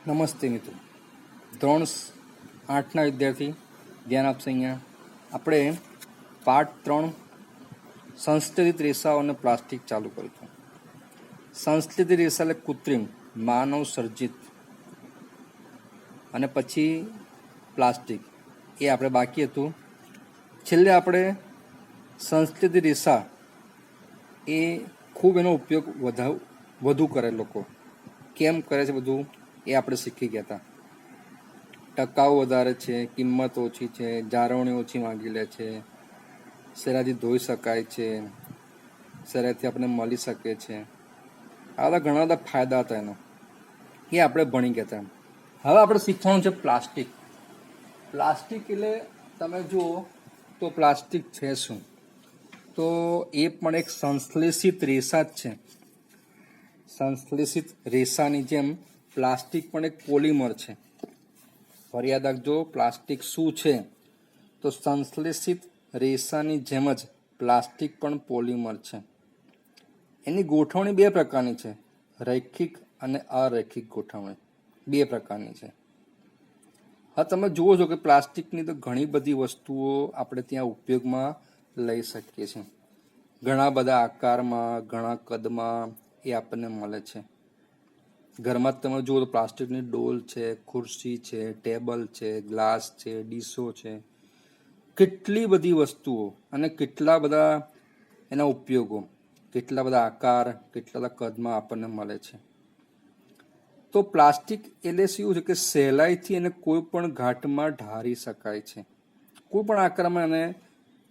નમસ્તે મિત્રો, ધોરણ 8ના વિદ્યાર્થી ધ્યાન આપશે. અહીંયા આપણે પાઠ 3 સંશ્લેષિત રેસાઓ અને પ્લાસ્ટિક ચાલુ કરીશું. સંશ્લેષિત રેસા એટલે કૃત્રિમ, માનવ સર્જિત, અને પછી પ્લાસ્ટિક એ આપણે બાકી હતું. છેલ્લે આપણે સંશ્લેષિત રેસા એ ખૂબ એનો ઉપયોગ વધુ કરે લોકો, કેમ કરે છે બધું એ આપણે શીખી ગયા હતા. ટકાઉ વધારે છે, કિંમત ઓછી છે, જાળવણી ઓછી માંગી લે છે, સહેલાઈથી ધોઈ શકાય છે, સહેલાઈથી આપણને મળી શકે છે. આ બધા ઘણા બધા ફાયદા હતા એનો, એ આપણે ભણી ગયા હતા. હવે આપણે શીખવાનું છે પ્લાસ્ટિક. પ્લાસ્ટિક એટલે તમે જુઓ તો પ્લાસ્ટિક છે શું? તો એ પણ એક સંશ્લેષિત રેસા જ છે. સંશ્લેષિત રેસાની જેમ પ્લાસ્ટિક પણ એક પોલિમર છે. ફરી યાદ રાખજો, પ્લાસ્ટિક શું છે? તો સંશ્લેષિત રેસાની જેમ જ પ્લાસ્ટિક પણ પોલિમર છે. એની ગોઠવણી બે પ્રકારની છે, રૈખિક અને અરૈખિક ગોઠવણી, બે પ્રકારની છે. હા, તમે જુઓ છો કે પ્લાસ્ટિકની તો ઘણી બધી વસ્તુઓ આપણે ત્યાં ઉપયોગમાં લઈ શકીએ છીએ. ઘણા બધા આકારમાં, ઘણા કદમાં એ આપણને મળે છે. ઘરમાં તમે જુઓ તો પ્લાસ્ટિકની ડોલ છે, ખુરશી છે, ટેબલ છે, ગ્લાસ છે, ડીશો છે, કેટલી બધી વસ્તુઓ અને કેટલા બધા એના ઉપયોગો, કેટલા બધા આકાર, કેટલા બધા કદમાં આપણને મળે છે. તો પ્લાસ્ટિક એટલે શું છે કે સહેલાઈથી એને કોઈ પણ ઘાટમાં ઢારી શકાય છે, કોઈ પણ આકારમાં એને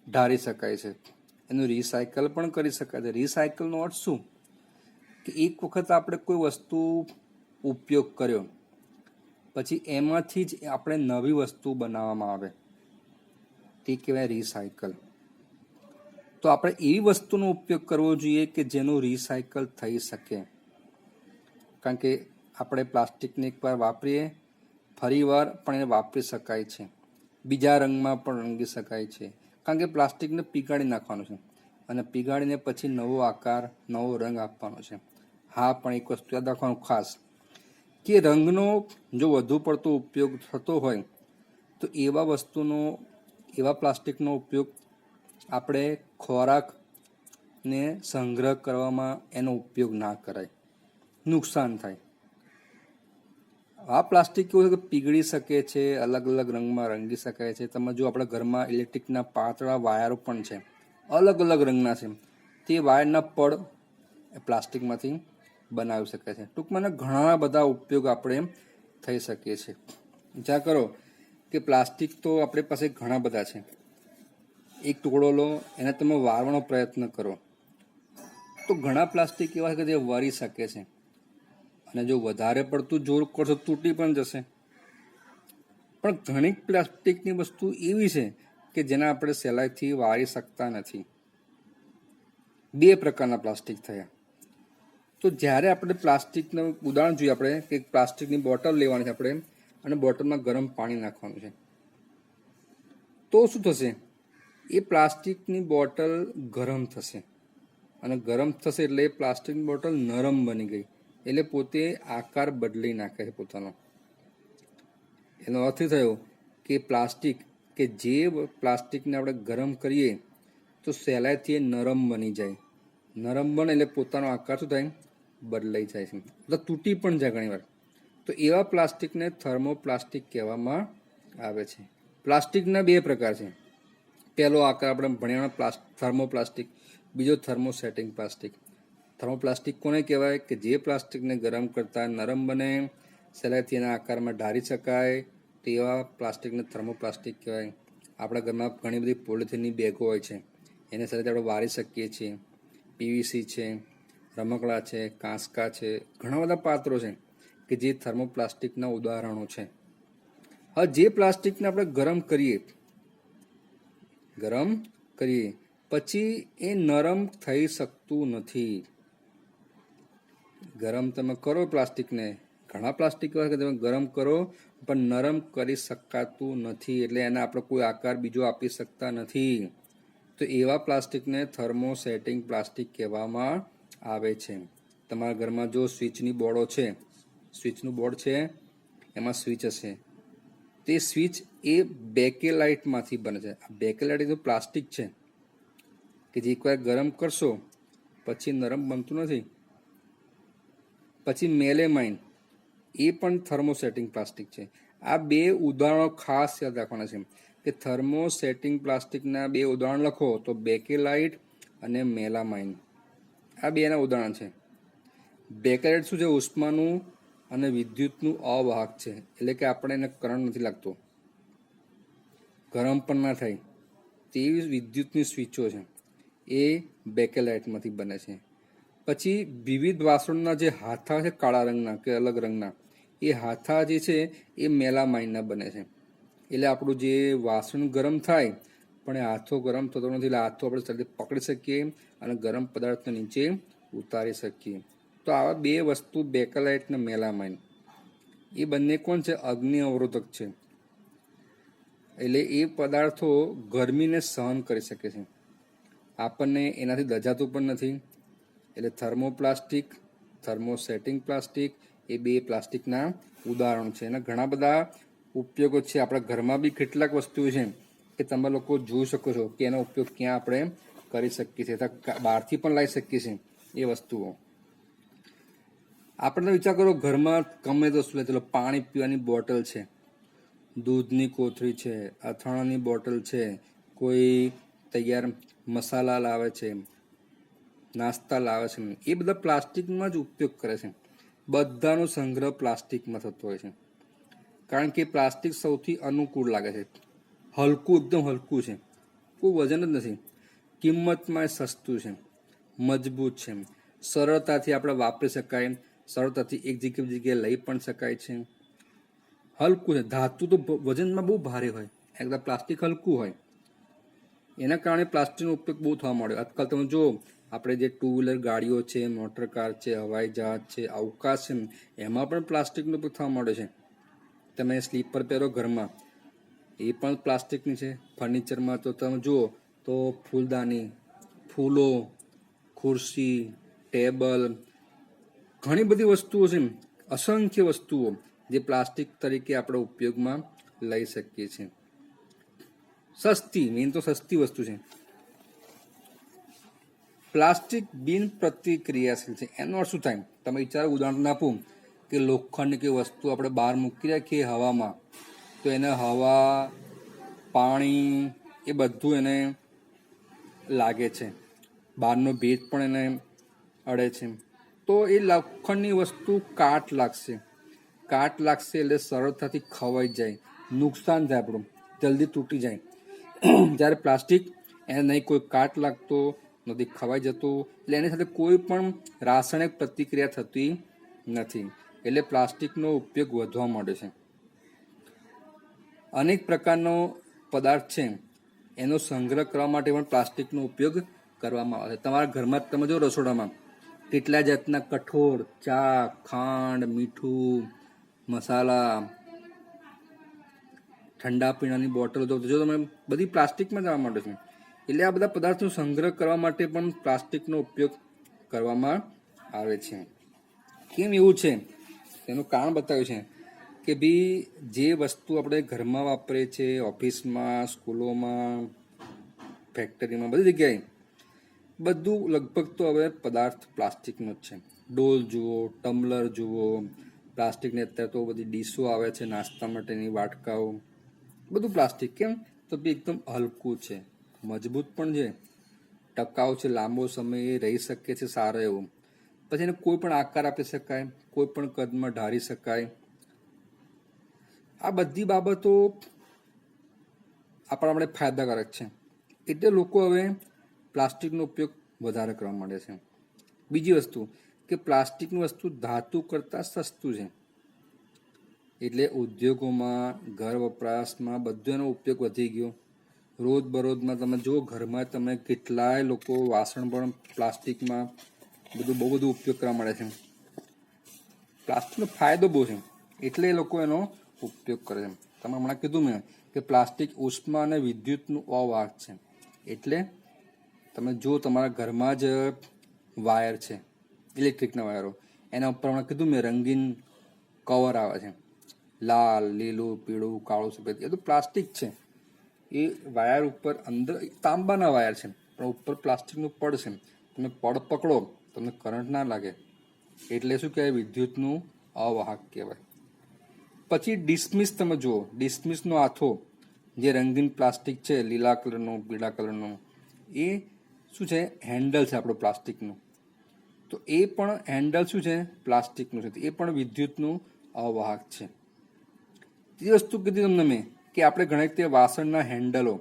ઢારી શકાય છે. એનું રિસાયકલ પણ કરી શકાય છે. રિસાયકલનો અર્થ શું? કે એક વખત આપણે કોઈ વસ્તુ ઉપયોગ કર્યો પછી એમાંથી જ આપણે નવી વસ્તુ બનાવવામાં આવે, તે કહેવાય રિસાયકલ. તો આપણે એવી વસ્તુનો ઉપયોગ કરવો જોઈએ કે જેનું રિસાયકલ થઈ શકે. કારણ કે આપણે પ્લાસ્ટિકને એકવાર વાપરીએ ફરીવાર પણ એને વાપરી શકાય છે, બીજા રંગમાં પણ રંગી શકાય છે. કારણ કે પ્લાસ્ટિકને પીગાળી નાખવાનું છે અને પીગાળીને પછી નવો આકાર, નવો રંગ આપવાનો છે. હા, પણ એક વસ્તુ યાદ રાખવાનું ખાસ, કે રંગનો જો વધુ પડતો ઉપયોગ થતો હોય તો એવા પ્લાસ્ટિકનો ઉપયોગ આપણે ખોરાકને સંગ્રહ કરવામાં એનો ઉપયોગ ના કરાય, નુકસાન થાય. આ પ્લાસ્ટિક કેવું છે કે પીગળી શકે છે, અલગ અલગ રંગમાં રંગી શકાય છે. તમે જો આપણા ઘરમાં ઇલેક્ટ્રિકના પાતળા વાયરો પણ છે, અલગ અલગ રંગના છે, તે વાયરના પડ પ્લાસ્ટિકમાંથી બનાવી શકાય છે. ટૂંકમાં ઘણા બધા ઉપયોગ આપણે થઈ શકીએ છીએ. વિચાર કરો કે પ્લાસ્ટિક તો આપણી પાસે ઘણા બધા છે. એક ટુકડો લો, એને તમે વારવાનો પ્રયત્ન કરો તો ઘણા પ્લાસ્ટિક એવા છે કે જે વળી શકે છે, અને જો વધારે પડતું જોર કરશો તૂટી પણ જશે. પણ ઘણી પ્લાસ્ટિકની વસ્તુ એવી છે કે જેને આપણે સહેલાઈથી વાળી શકતા નથી. બે પ્રકારના પ્લાસ્ટિક થયા. તો જ્યારે આપણે પ્લાસ્ટિકનું ઉદાહરણ જોઈએ, આપણે કે પ્લાસ્ટિકની બોટલ લેવાની છે આપણે, અને બોટલમાં ગરમ પાણી નાખવાનું છે, તો શું થશે? એ પ્લાસ્ટિકની બોટલ ગરમ થશે, અને ગરમ થશે એટલે એ પ્લાસ્ટિકની બોટલ નરમ બની ગઈ, એટલે પોતે આકાર બદલી નાખે છે પોતાનો. એનો અર્થ એ થયો કે પ્લાસ્ટિક, કે જે પ્લાસ્ટિકને આપણે ગરમ કરીએ તો સહેલાઈથી એ નરમ બની જાય. નરમ બને એટલે પોતાનો આકાર શું થાય? બદલાઈ જાય છે, એટલે તૂટી પણ જાય ઘણી વાર. તો એવા પ્લાસ્ટિકને થર્મોપ્લાસ્ટિક કહેવામાં આવે છે. પ્લાસ્ટિકના બે પ્રકાર છે. પહેલો આકાર આપણે ભણ્યા થર્મોપ્લાસ્ટિક, બીજો થર્મોસેટિંગ પ્લાસ્ટિક. થર્મોપ્લાસ્ટિક કોને કહેવાય? કે જે પ્લાસ્ટિકને ગરમ કરતા નરમ બને, સહેલાઈથી એના આકારમાં ઢારી શકાય, તો એવા પ્લાસ્ટિકને થર્મોપ્લાસ્ટિક કહેવાય. આપણા ઘરમાં ઘણી બધી પોલિથીનની બેગો હોય છે, એને સહેલાઈથી આપણે વાળી શકીએ છીએ. પીવીસી છે, રમકડા છે, કાંસકા છે, ઘણા બધા પાત્રો છે કે જે થર્મોપ્લાસ્ટિકના ઉદાહરણો છે. હવે જે પ્લાસ્ટિકને આપણે ગરમ કરીએ પછી એ નરમ થઈ શકતું નથી. ગરમ તમે કરો પ્લાસ્ટિકને, ઘણા પ્લાસ્ટિક એવા કે તમે ગરમ કરો પણ નરમ કરી શકાતું નથી, એટલે એને આપણે કોઈ આકાર બીજો આપી શકતા નથી. તો એવા પ્લાસ્ટિકને થર્મોસેટિંગ પ્લાસ્ટિક કહેવામાં આવે છે. તમારા ઘરમાં જો સ્વિચની બોર્ડો છે, સ્વિચનું બોર્ડ છે, એમાં સ્વિચ હશે. તે સ્વિચ એ બેકેલાઇટમાંથી બને છે. આ બેકેલાઇટ એ પ્લાસ્ટિક છે કે જે એકવાર ગરમ કરશો પછી નરમ બનતું નથી. પછી મેલેમાઇન, એ પણ થર્મોસેટિંગ પ્લાસ્ટિક છે. આ બે ઉદાહરણો ખાસ યાદ રાખવાના છે કે થર્મોસેટિંગ પ્લાસ્ટિકના બે ઉદાહરણ લખો તો બેકેલાઇટ અને મેલામાઇન. આ બેના ઉદાહરણ છે. બેકેલાઇટ શું છે? ઉષ્માનું અને વિદ્યુતનું અવાહક છે, એટલે કે આપણે એને કરંટ નથી લાગતો, ગરમ પણ ના થાય તેવી વિદ્યુતની સ્વિચો છે, એ બેકેલાઇટમાંથી બને છે. પછી વિવિધ વાસણના જે હાથા છે કાળા રંગના કે અલગ રંગના, એ હાથા જે છે એ મેલામાઇનના બને છે. એટલે આપણું જે વાસણ ગરમ થાય પણ એ હાથો ગરમ થતો નથી, એટલે હાથો આપણે સરળથી પકડી શકીએ અને ગરમ પદાર્થને નીચે ઉતારી શકીએ. તો આવા બે વસ્તુ બેકેલાઇટ અને મેલામાઇન, એ બંને કોણ છે? અગ્નિ અવરોધક છે. એટલે એ પદાર્થો ગરમીને સહન કરી શકે છે, આપણને એનાથી દજાતું પણ નથી. એટલે થર્મોપ્લાસ્ટિક, થર્મોસેટિંગ પ્લાસ્ટિક એ બે પ્લાસ્ટિકના ઉદાહરણો છે. એના ઘણા બધા ઉપયોગો છે. આપણા ઘરમાં બી કેટલાક વસ્તુઓ છે કે તમે લોકો જોઈ શકો છો કે એનો ઉપયોગ ક્યાં આપણે કરી શકીએ છીએ, બહારથી પણ લાવી શકીએ છીએ એ વસ્તુઓ. આપણે વિચાર કરો, ઘરમાં ગમે તો શું લે, ચલો પાણી પીવાની બોટલ છે, દૂધની કોથળી છે, અથાણાની બોટલ છે, કોઈ તૈયાર મસાલા લાવે છે, નાસ્તા લાવે છે, એ બધા પ્લાસ્ટિકમાં જ ઉપયોગ કરે છે. બધાનો સંગ્રહ પ્લાસ્ટિકમાં થતો હોય છે, કારણ કે પ્લાસ્ટિક સૌથી અનુકૂળ લાગે છે. હલકું, એકદમ હલકું છે, કોઈ વજન જ નથી, કિંમતમાં સસ્તું છે, મજબૂત છે, સરળતાથી આપણે વાપરી શકાય, સરળતાથી એક જગ્યાએ લઈ પણ શકાય છે, હલકું છે. ધાતુ તો વજનમાં બહુ ભારે હોય, એકદમ પ્લાસ્ટિક હલકું હોય. એના કારણે પ્લાસ્ટિકનો ઉપયોગ બહુ થવા માંડ્યો. આજકાલ તમે જુઓ, આપણે જે ટુ વ્હીલર ગાડીઓ છે, મોટર કાર છે, હવાઈ જહાજ છે, અવકાશ છે, એમાં પણ પ્લાસ્ટિકનો ઉપયોગ થવા માંડ્યો છે. તમે સ્લીપર પહેરો ઘરમાં, એ પણ પ્લાસ્ટિકની છે. ફર્નિચરમાં તો તમે જુઓ તો ફૂલદાની, ફૂલો, ખુરશી, ટેબલ, ઘણી બધી વસ્તુઓ છે, અસંખ્ય વસ્તુઓ જે પ્લાસ્ટિક તરીકે આપણે ઉપયોગમાં લઈ શકીએ છીએ. સસ્તી, મેન તો સસ્તી વસ્તુ છે. પ્લાસ્ટિક બિન પ્રતિક્રિયાશીલ છે. એનો અર્થ શું થાય? તમે વિચારો, ઉદાહરણ આપું કે લોખંડની કોઈ વસ્તુ આપણે બહાર મૂકી રાખીએ હવામાં, તો એને હવા, પાણી એ બધું એને લાગે છે, બહારનો ભેજ પણ એને અડે છે. તો એ લોખંડની વસ્તુ કાટ લાગશે, કાટ લાગશે એટલે સરળતાથી ખવાઈ જાય, નુકસાન થાય, આપણું જલ્દી તૂટી જાય. જ્યારે પ્લાસ્ટિક, એને નહીં કોઈ કાટ લાગતો, નથી ખવાઈ જતું, એટલે એની સાથે કોઈ પણ રાસાયણિક પ્રતિક્રિયા થતી નથી. એટલે પ્લાસ્ટિકનો ઉપયોગ વધવા માંડ્યો છે. અનેક પ્રકારનો પદાર્થ છે, એનો સંગ્રહ કરવા માટે પણ પ્લાસ્ટિકનો ઉપયોગ કરવામાં આવે છે. તમારા ઘરમાં તમે જો રસોડામાં કેટલા જાતના કઠોળ, ચા, ખાંડ, મીઠું, મસાલા, ઠંડા પીણાની બોટલ જો તમે બધી પ્લાસ્ટિકમાં જ આવવા માંડે છે. એટલે આ બધા પદાર્થનો સંગ્રહ કરવા માટે પણ પ્લાસ્ટિકનો ઉપયોગ કરવામાં આવે છે. કેમ એવું છે? તેનું કારણ બતાવ્યું છે કે ભાઈ, જે વસ્તુ આપણે ઘરમાં વાપરીએ છીએ, ઓફિસમાં, સ્કૂલોમાં, ફેક્ટરીમાં, બધી જગ્યાએ બધું લગભગ તો હવે પદાર્થ પ્લાસ્ટિકનો જ છે. ડોલ જુઓ, ટમ્બલર જુઓ, પ્લાસ્ટિકની અત્યારે તો બધી ડીશો આવે છે, નાસ્તા માટેની વાટકાઓ, બધું પ્લાસ્ટિક. કેમ? તો બી એકદમ હલકું છે, મજબૂત પણ છે, ટકાઉ છે, લાંબો સમય રહી શકે છે, સારો એવું. પછી એને કોઈ પણ આકાર આપી શકાય, કોઈ પણ કદમાં ઢાળી શકાય. આ બધી બાબતો આપણા માટે ફાયદાકારક છે, એટલે લોકો હવે પ્લાસ્ટિકનો ઉપયોગ વધારે કરવા માંડે છે. બીજી વસ્તુ કે પ્લાસ્ટિકની વસ્તુ ધાતુ કરતાં સસ્તું છે, એટલે ઉદ્યોગોમાં, ઘર વપરાશમાં બધો એનો ઉપયોગ વધી ગયો. રોજબરોજમાં તમે જુઓ, ઘરમાં તમે કેટલાય લોકો વાસણ પણ પ્લાસ્ટિકમાં બહુ બધું ઉપયોગ કરવા મળે છે. પ્લાસ્ટિકનો ફાયદો બહુ છે, એટલે એ લોકો એનો ઉપયોગ કરે છે. તમે હમણાં કીધું મેં કે પ્લાસ્ટિક ઉષ્મા અને વિદ્યુતનું અવાહક છે. એટલે તમે જો તમારા ઘરમાં જ વાયર છે, ઇલેક્ટ્રિકના વાયરો, એના ઉપર હમણાં કીધું મેં રંગીન કવર આવે છે, લાલ, લીલું, પીળું, કાળું, સફેદ, એ તો પ્લાસ્ટિક છે. એ વાયર ઉપર અંદર તાંબાના વાયર છે, પણ ઉપર પ્લાસ્ટિકનું પડ છે. તમે પડ પકડો તમને કરંટ ના લાગે, એટલે શું કહેવાય? વિદ્યુતનું અવાહક કહેવાય. પછી ડિસ્મિસ તમે જુઓ, ડિસ્મિસનો આથો, જે રંગીન પ્લાસ્ટિક છે, લીલા કલરનું, પીળા કલરનું, એ શું છે? હેન્ડલ છે આપણું પ્લાસ્ટિકનું. તો એ પણ હેન્ડલ શું છે? પ્લાસ્ટિકનું છે. એ પણ વિદ્યુતનું અવાહક છે. ત્રીજી વસ્તુ કીધી તમને મેં કે આપણે ઘણા રીતે વાસણના હેન્ડલો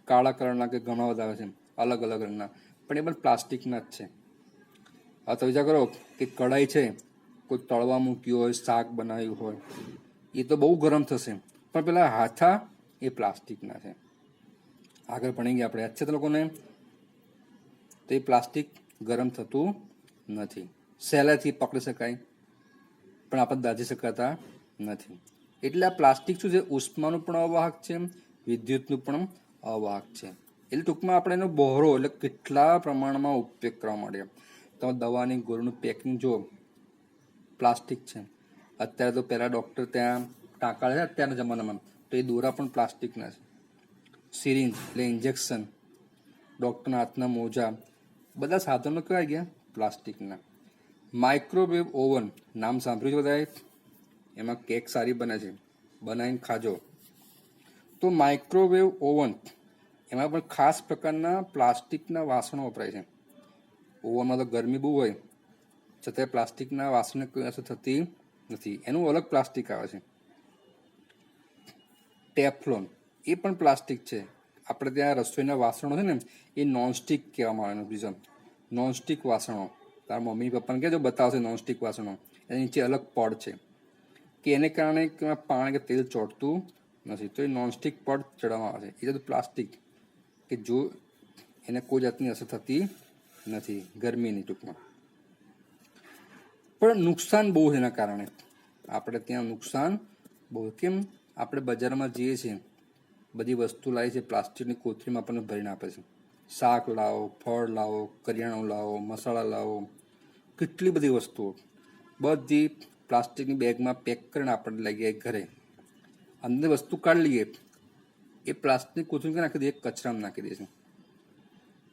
કાળા કલરના કે ઘણા બધા આવે છે અલગ અલગ રંગના, પણ એ પણ પ્લાસ્ટિકના જ છે. હવે તો વિચાર કરો કે કઢાઈ છે, કોઈ તળવા મૂક્યું હોય, શાક બનાવ્યું હોય, એ તો બહુ ગરમ થશે, પણ પેલા હાથા એ પ્લાસ્ટિકના છે. આગળ ભણી ગયા આપણે, યાદ છે તો લોકોને? તો એ પ્લાસ્ટિક ગરમ થતું નથી, સહેલાઈથી પકડી શકાય, પણ આપણે દાજી શકાતા નથી. એટલે આ પ્લાસ્ટિક શું છે? ઉષ્માનું પણ અવાહક છે, વિદ્યુતનું પણ અવાહક છે. એટલે ટૂંકમાં આપણે એનો બહોળો એટલે કેટલા પ્રમાણમાં ઉપયોગ કરવા માંડ્યા. તમે દવાની ગોળીનું પેકિંગ જો પ્લાસ્ટિક છે. અત્યારે તો પહેલાં ડૉક્ટર ત્યાં ટાંકા છે અત્યારના જમાનામાં, તો એ દોરા પણ પ્લાસ્ટિકના છે. સિરિંજ એટલે ઇન્જેક્શન, ડૉક્ટરના હાથના મોજા, બધા સાધનો કેવા ગયા? પ્લાસ્ટિકના. માઇક્રોવેવ ઓવન નામ સાંભળ્યું છે બધાએ? એમાં કેક સારી બને છે, બનાવીને ખાજો. તો માઇક્રોવેવ ઓવન એમાં પણ ખાસ પ્રકારના પ્લાસ્ટિકના વાસણો વપરાય છે. ઓવનમાં તો ગરમી બહુ હોય, છતાંય પ્લાસ્ટિકના વાસણને કોઈ અસર થતી નથી. એનું અલગ પ્લાસ્ટિક આવે છે. ટેફલોન એ પણ પ્લાસ્ટિક છે. આપણે ત્યાં રસોઈના વાસણો છે ને, એ નોનસ્ટિક કહેવામાં આવે બીજા નોનસ્ટિક વાસણો. તારા મમ્મી પપ્પાને કહેજો બતાવશે નોનસ્ટિક વાસણો. એની નીચે અલગ પડ છે કે એને કારણે પાણી કે તેલ ચોંટતું નથી, તો એ નોનસ્ટિક પડ ચડાવવામાં આવે છે. એ બધું પ્લાસ્ટિક કે જો એને કોઈ જાતની અસર થતી નથી ગરમીની ટૂંકમાં. પણ નુકસાન બહુ છે એના કારણે. આપણે ત્યાં નુકસાન બહુ. કેમ? આપણે બજારમાં જઈએ છીએ, બધી વસ્તુ લાવી છે, પ્લાસ્ટિકની કોથળીમાં આપણને ભરીને આપે છે. શાક લાવો, ફળ લાવો, કરિયાણું લાવો, મસાલા લાવો, કેટલી બધી વસ્તુઓ બધી પ્લાસ્ટિકની બેગમાં પેક કરીને આપણને લઈ ગયા ઘરે. અંદર વસ્તુ કાઢી લઈએ, એ પ્લાસ્ટિક કોથળી નાખી દઈએ, કચરામાં નાખી દે છે.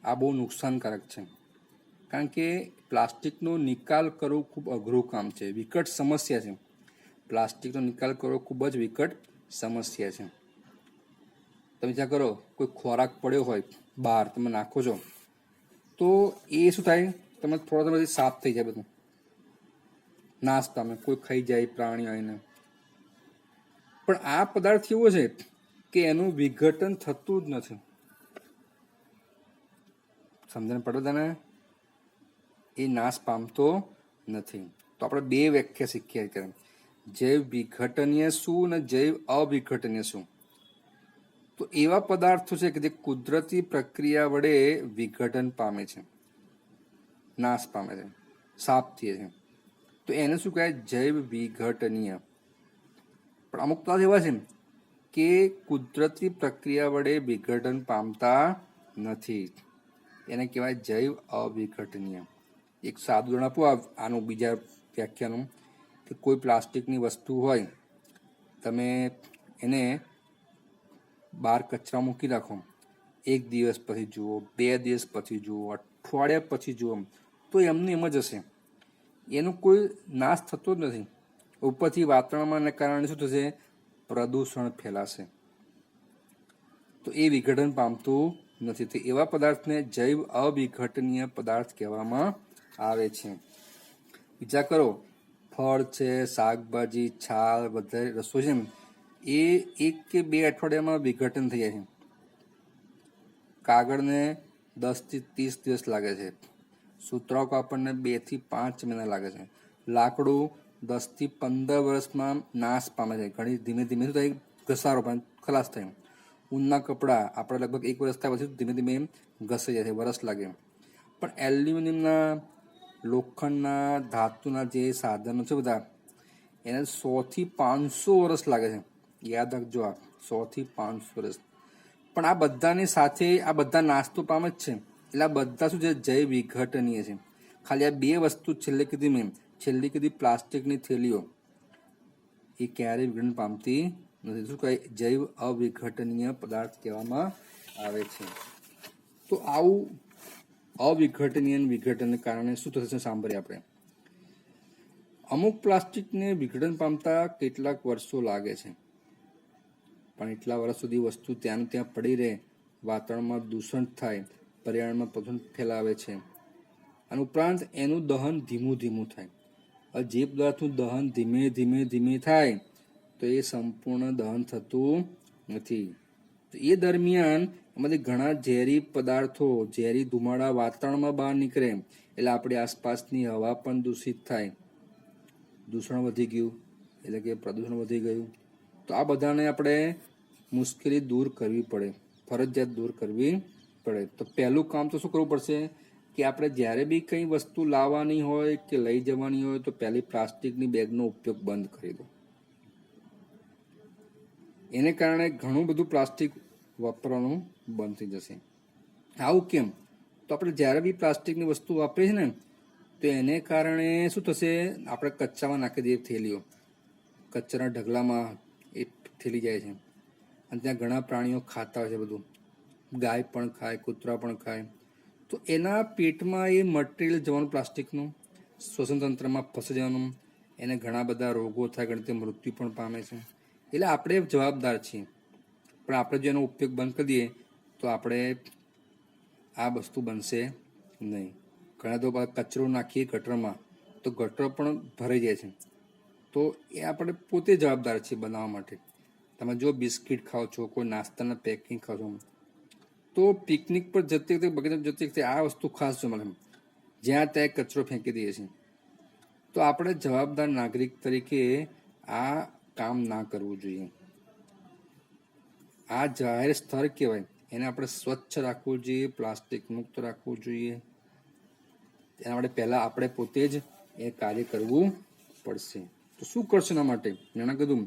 આ બહુ નુકસાનકારક છે, કારણ કે પ્લાસ્ટિકનો નિકાલ કરવો ખૂબ અઘરું કામ છે, વિકટ સમસ્યા છે. પ્લાસ્ટિકનો નિકાલ કરવો ખૂબ જ વિકટ સમસ્યા છે. તમે વિચાર કરો, કોઈ ખોરાક પડ્યો હોય બહાર, તમે નાખો છો, તો એ શું થાય? તમે થોડા સમયથી સાફ થઈ જાય, બધું નાશ પામે, કોઈ ખાઈ જાય, પ્રાણી આવીને. પણ આ પદાર્થ એવો છે કે એનું વિઘટન થતું જ નથી. સમજણ પડે તને? એ નાશ પામતો નથી. તો આપણે બે વ્યાખ્યા શીખ્યા કે જૈવ વિઘટનીય શું અને જૈવ અવિઘટનીય શું. તો એવા પદાર્થો છે કે જે કુદરતી પ્રક્રિયા વડે વિઘટન પામે છે, નાશ પામે છે, સાફ થાય છે, તો એને શું કહેવાય? જૈવ વિઘટનીય. પણ અમુક પદાર્થ એવા છે કે કુદરતી પ્રક્રિયા વડે વિઘટન પામતા નથી, એને કહેવાય જૈવ અવિઘટનીય. એક સાદું ઉદાહરણ આપું આનું બીજા વ્યાખ્યાનું, કે કોઈ પ્લાસ્ટિકની વસ્તુ હોય, તમે એને બહાર કચરા મૂકી રાખો, એક દિવસ પછી જુઓ, 2 દિવસ પછી જુઓ, અઠવાડિયા પછી જુઓ, તો એમને એમ જ હશે, એનો કોઈ નાશ થતો જ નથી. ઉપરથી વાતાવરણને કારણે શું થશે? પ્રદૂષણ ફેલાશે, તો એ વિઘટન પામતું નથી. તો એવા પદાર્થને જૈવ અવિઘટનીય પદાર્થ કહેવામાં આવે છે. વિચાર કરો, ફળ છે, શાકભાજી, છાલ, બધા રસોઈ છે, એ 1 કે 2 અઠવાડિયામાં વિઘટન થઈ જાય છે. કાગળને 10 થી 30 દિવસ લાગે છે. સૂતરાઉ કાપડને 2 થી 5 મહિના લાગે છે. લાકડું 10 થી 15 વર્ષમાં નાશ પામે છે. ઘણી ધીમે ધીમે શું થાય? ઘસારો પણ ખલાસ થાય. ઊનના કપડાં આપણે લગભગ 1 વર્ષ થયા પછી ધીમે ધીમે ઘસાઈ જાય છે, વરસ લાગે. પણ એલ્યુમિનિયમના, લોખંડના, ધાતુના જે સાધનો છે બધા, એને 100 થી 500 વર્ષ લાગે છે. યાદ રાખજો, આ 100 થી 500 વર્ષ. પણ આ બધાની સાથે આ બધા નાશ તો પામે જ છે. એટલે આ બધા શું છે? જૈવ વિઘટનીય છે. ખાલી આ 2 વસ્તુ છેલ્લે કીધી મેં, છેલ્લી કીધી પ્લાસ્ટિકની થેલીઓ, એ ક્યારેય વિઘટન પામતી નથી. શું કહે? જૈવ અવિઘટનીય પદાર્થ કહેવામાં આવે છે. તો આવું અવિઘટનીય વિઘટનને કારણે શું થશે સાંભળીએ આપણે. અમુક પ્લાસ્ટિકને વિઘટન પામતા કેટલાક વર્ષો લાગે છે, પણ એટલા વર્ષ સુધી વસ્તુ ત્યાં ત્યાં પડી રહે, વાતાવરણમાં દૂષણ થાય, પર્યાવરણમાં પ્રદૂષણ ફેલાવે છે. અને ઉપરાંત એનું દહન ધીમું ધીમું થાય. જે પદાર્થનું દહન ધીમે ધીમે ધીમે થાય તો એ સંપૂર્ણ દહન થતું નથી. તો એ દરમિયાન એમાંથી ઘણા ઝેરી પદાર્થો, ઝેરી ધુમાડા વાતાવરણમાં બહાર નીકળે, એટલે આપણી આસપાસની હવા પણ દૂષિત થાય. દૂષણ વધી ગયું એટલે કે પ્રદૂષણ વધી ગયું. તો આ બધાને આપણે મુશ્કેલી દૂર કરવી પડે, ફરજિયાત દૂર કરવી પડે. તો પહેલું કામ તો શું કરવું પડશે કે આપણે જ્યારે બી કંઈ વસ્તુ લાવવાની હોય કે લઈ જવાની હોય તો પહેલી પ્લાસ્ટિકની બેગનો ઉપયોગ બંધ કરી દો. એને કારણે ઘણું બધું પ્લાસ્ટિક વાપરવાનું બંધ થઈ જશે. આવું કેમ? તો આપણે જ્યારે બી પ્લાસ્ટિકની વસ્તુ વાપરીએ છીએ ને તો એને કારણે શું થશે, આપણે કચરામાં નાખી દઈએ થેલીઓ, કચરાના ઢગલામાં એ થેલી જાય છે અને ત્યાં ઘણા પ્રાણીઓ ખાતા હોય છે બધું. ગાય પણ ખાય, કૂતરા પણ ખાય. તો એના પેટમાં એ મટીરિયલ જવાનું પ્લાસ્ટિકનું શ્વસન તંત્રમાં ફસી જવાનું, એને ઘણા બધા રોગો થાય, ઘણી રીતે મૃત્યુ પણ પામે છે. એટલે આપણે જવાબદાર છીએ, પણ આપણે જો એનો ઉપયોગ બંધ કરી દઈએ તો આપણે આ વસ્તુ બનશે નહીં. ઘણા તો કચરો નાખીએ ગટરમાં તો ગટર પણ ભરાઈ જાય છે. તો એ આપણે પોતે જવાબદાર છીએ બનાવવા માટે. તમે જો બિસ્કિટ ખાઓ છો, કોઈ નાસ્તાના પેકિંગ ખાઓ છો, તો પિકનિક પર જતી વખતે, બગીચા જતી વખતે આ વસ્તુ ખાસ જો મળે, જ્યાં ત્યાં કચરો ફેંકી દઈએ છીએ. તો આપણે જવાબદાર નાગરિક તરીકે આ કામ ના કરવું જોઈએ. આ જાહેર સ્થળ કહેવાય, એને આપણે સ્વચ્છ રાખવું જોઈએ, પ્લાસ્ટિક મુક્ત રાખવું જોઈએ. તેના માટે પહેલાં આપણે પોતે જ એ કાર્ય કરવું પડશે. તો શું કરશો એના માટે? મેં કીધું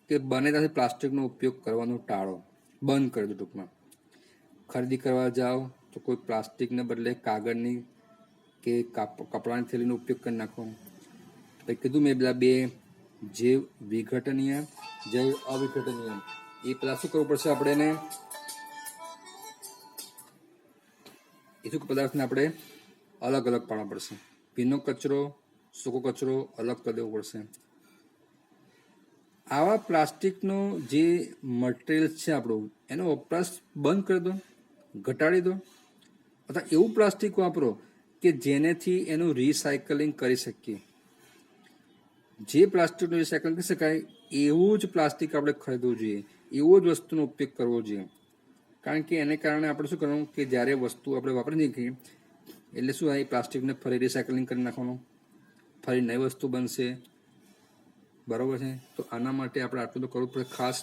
કે બને ત્યાંથી પ્લાસ્ટિકનો ઉપયોગ કરવાનું ટાળો, બંધ કરી દો. ટૂંકમાં ખરીદી કરવા જાઓ તો કોઈ પ્લાસ્ટિકને બદલે કાગળની કે કપડાની થેલીનો ઉપયોગ કરી નાખો. પછી કીધું મેં પેલા બે જૈવ વિઘટનીય, જૈવ અવિઘટનીય, એ પેલા શું કરવું પડશે આપણે એને, એ શું પદાર્થને આપણે અલગ અલગ પાડવા પડશે. ભીનો કચરો, સૂકો કચરો અલગ કરી દેવો પડશે. આવા પ્લાસ્ટિકનો જે મટીરિયલ છે આપણું, એનો વપરાશ બંધ કરી દો, ઘટાડી દો. અથવા એવું પ્લાસ્ટિક વાપરો કે જેનેથી એનું રિસાયકલિંગ કરી શકીએ. જે પ્લાસ્ટિકનું રિસાયકલિંગ કરી શકાય એવું જ પ્લાસ્ટિક આપણે ખરીદવું જોઈએ, એવો જ વસ્તુનો ઉપયોગ કરવો જોઈએ. કારણ કે એને કારણે આપણે શું કરવાનું કે જ્યારે વસ્તુ આપણે વાપરી શકીએ એટલે શું થાય, પ્લાસ્ટિકને ફરી રિસાયકલિંગ કરી નાખવાનું, ફરી નવી વસ્તુ બનશે. બરાબર છે? તો આના માટે આપણે આટલું તો કરવું પડે ખાસ.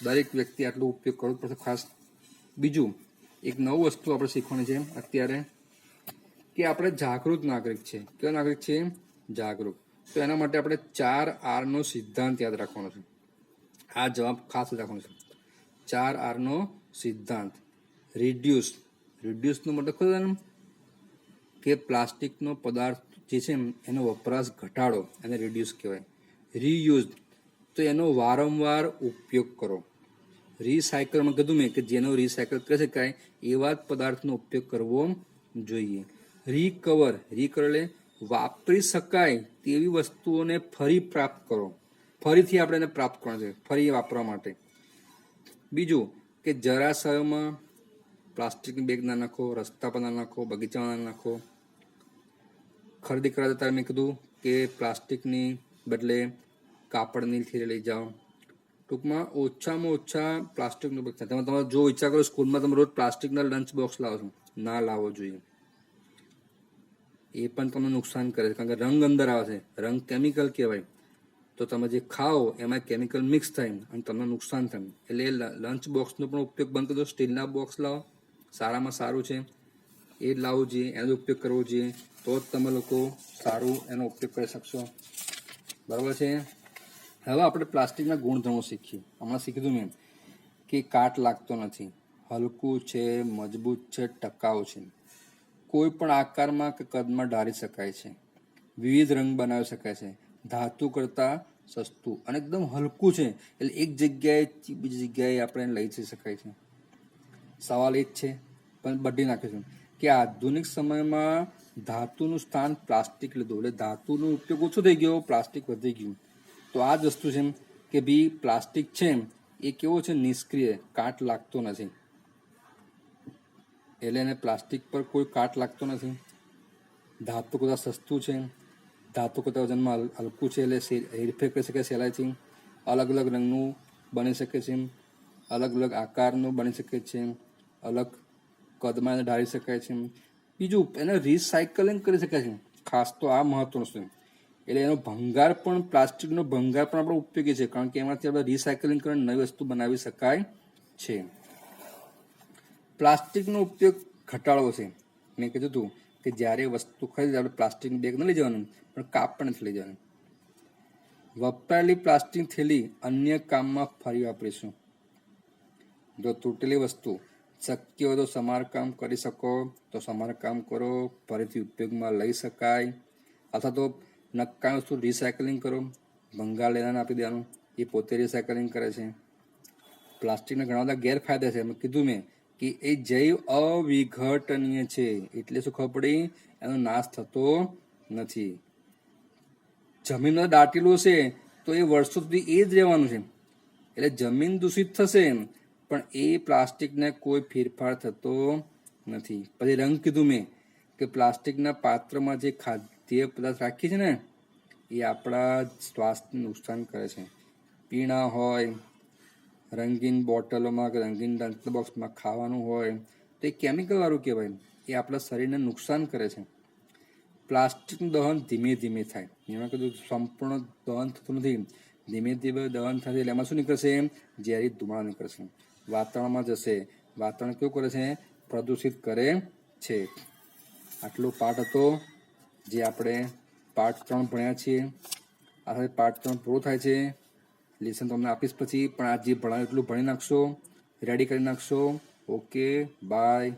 દરેક વ્યક્તિ આટલો ઉપયોગ કરવો પડશે ખાસ. બીજું એક નવું વસ્તુ આપણે શીખવાની છે અત્યારે, કે આપણે જાગૃત નાગરિક છે. કેવા નાગરિક છે? જાગૃત. તો એના માટે આપણે 4R સિદ્ધાંત યાદ રાખવાનો છે. આ જવાબ ખાસ રાખવાનો છે. 4R સિદ્ધાંત. રિડ્યુસનો મતલબ ખબર કે પ્લાસ્ટિકનો પદાર્થ જે છે એનો વપરાશ ઘટાડો, એને રિડ્યુસ કહેવાય. રીયુઝ તો એનો વારંવાર ઉપયોગ કરો. રિસાયકલમાં કીધું મેં કે જેનો રિસાયકલ કરી શકાય એવા જ પદાર્થનો ઉપયોગ કરવો જોઈએ. રિકવર એટલે વાપરી શકાય તેવી વસ્તુઓને ફરી પ્રાપ્ત કરો. ફરીથી આપણે એને પ્રાપ્ત કરવાનું છે, ફરી વાપરવા માટે. બીજું કે જરાશયમાં પ્લાસ્ટિકની બેગ ના નાખો, રસ્તા પર ના નાખો, બગીચામાં ના નાખો. ખરીદી કરવા જતા મેં કીધું કે પ્લાસ્ટિકની બદલે કાપડની થેલી લઈ જાઓ. ટૂંકમાં ઓછામાં ઓછા પ્લાસ્ટિકનો ઉપયોગ થાય. તમે જો વિચાર કરો, સ્કૂલમાં તમે રોજ પ્લાસ્ટિકના લંચ બોક્સ લાવો છો, ના લાવવો જોઈએ. એ પણ તમને નુકસાન કરે છે, કારણ કે રંગ અંદર આવે છે, રંગ કેમિકલ કહેવાય. તો તમે જે ખાઓ એમાં કેમિકલ મિક્સ થાય અને તમને નુકસાન થાય. એટલે લંચ બોક્સનો પણ ઉપયોગ બંધ કરી દો. સ્ટીલના બોક્સ લાવો, સારામાં સારું છે એ જ લાવવું જોઈએ, એનો ઉપયોગ કરવો જોઈએ. તો જ તમે લોકો સારું એનો ઉપયોગ કરી શકશો. બરાબર છે? હવે આપણે પ્લાસ્ટિકના ગુણધર્મો શીખીએ. હમણાં શીખીશું મેં કે કાટ લાગતો નથી, હલકું છે, મજબૂત છે, ટકાઉ છે, કોઈ પણ આકારમાં કે કદમાં ઢાળી શકાય છે, વિવિધ રંગ બનાવી શકાય છે, ધાતુ કરતાં સસ્તું અને એકદમ હલકું છે, એટલે એક જગ્યાએથી બીજી જગ્યાએ આપણે લઈ જઈ શકાય છે. સવાલ એ જ છે, પણ બદલી નાખીશું કે આધુનિક સમયમાં ધાતુનું સ્થાન પ્લાસ્ટિક લીધું, એટલે ધાતુનો ઉપયોગ ઓછો થઈ ગયો, પ્લાસ્ટિક વધી ગયું. તો આ જ વસ્તુ છે કે ભાઈ પ્લાસ્ટિક છે એ કેવો છે, નિષ્ક્રિય, કાટ લાગતો નથી, એટલે એને પ્લાસ્ટિક પર કોઈ કાટ લાગતો નથી. ધાતુ કરતાં સસ્તું છે, ધાતુ કરતાં વજનમાં હલકું છે, એટલે હેરફેર કરી શકે સહેલાઈથી. અલગ અલગ રંગનું બની શકે છે, અલગ અલગ આકારનું બની શકે છે, અલગ કદમાં એને ઢાળી શકાય છે. બીજું, એને રિસાયકલિંગ કરી શકાય છે, ખાસ તો આ મહત્વનું છે. એટલે એનો ભંગાર પણ, પ્લાસ્ટિકનો ભંગાર પણ આપણો ઉપયોગી છે, કારણ કે એમાંથી આપણે રિસાયકલિંગ કરીને નવી વસ્તુ બનાવી શકાય છે. પ્લાસ્ટિકનો ઉપયોગ ઘટાડવો છે. મેં કીધું હતું કે જ્યારે વસ્તુ ખરીદે આપણે પ્લાસ્ટિકની બેગ ન લઈ જવાનું, પણ કાપ પણ નથી લઈ જવાનું. વપરાયેલી પ્લાસ્ટિક થેલી અન્ય કામમાં ફરી વાપરીશું. જો તૂટેલી વસ્તુ શક્ય હોય તો સમારકામ કરી શકો તો સમારકામ કરો, ફરીથી ઉપયોગમાં લઈ શકાય. અથવા તો નકામી વસ્તુ રિસાયકલિંગ કરો, ભંગાર લેનાને આપી દેવાનું, એ પોતે રિસાયકલિંગ કરે છે. પ્લાસ્ટિકના ઘણા બધા ગેરફાયદા છે. કીધું મેં કે એ જૈવ અવિઘટનીય છે, એટલે શું ખબર પડી, એનો નાશ થતો નથી. જમીનમાં દાટેલું હશે તો એ વર્ષો સુધી એ જ રહેવાનું છે, એટલે જમીન દૂષિત થશે પણ એ પ્લાસ્ટિકને કોઈ ફેરફાર થતો નથી. પછી રંગ કીધું મેં કે પ્લાસ્ટિકના પાત્રમાં જે ખાદ્ય પદાર્થ રાખીએ છીએ ને, એ આપણા સ્વાસ્થ્યને નુકસાન કરે છે. પીણા હોય, રંગીન બોટલોમાં કે રંગીન લંચ બોક્સમાં ખાવાનું હોય તો એ કેમિકલ વાળું કહેવાય, એ આપણા શરીરને નુકસાન કરે છે. પ્લાસ્ટિકનું દહન ધીમે ધીમે થાય, એમાં કીધું સંપૂર્ણ દહન થતું નથી, ધીમે ધીમે દહન થશે, એટલે એમાં શું નીકળશે, ઝેરી ધુમાડો નીકળશે, વાતાવરણમાં જશે. વાતાવરણ કેવું કરે છે, પ્રદૂષિત કરે છે. આટલો પાઠ હતો જે આપણે પાઠ 3 ભણ્યા છીએ. આ સાથે પાઠ 3 પૂરો થાય છે. લેસન તમને આપીશ પછી, પણ આ જે ભણાવ્યું એટલું ભણી નાખશો, રેડી કરી નાખશો. Okay, by.